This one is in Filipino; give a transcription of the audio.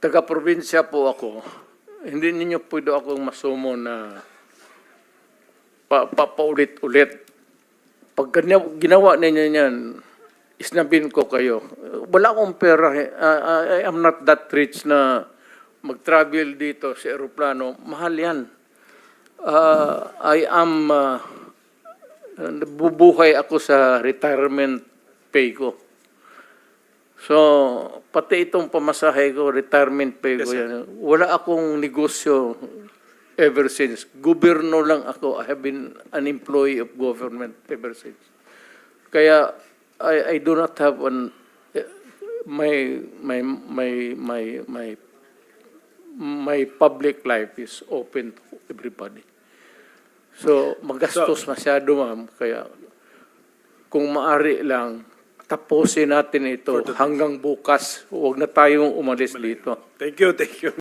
taga-probinsya po ako, hindi ninyo pwede akong masumo na paulit-ulit. Pag ginawa ninyo yan, isnabin ko kayo. Wala akong pera. I am not that rich na mag-travel dito sa aeroplano. Mahal yan. Bubuhay ako sa retirement pay ko. So, pati itong pamasahe ko, retirement pay ko yan. Wala akong negosyo ever since. Gobyerno lang ako. I have been an employee of government ever since. Kaya, I do not have my public life is open to everybody. So, magastos masyado, ma'am. Kaya, kung maari lang, tapusin natin ito hanggang bukas. Huwag na tayong umalis dito. Thank you, thank you.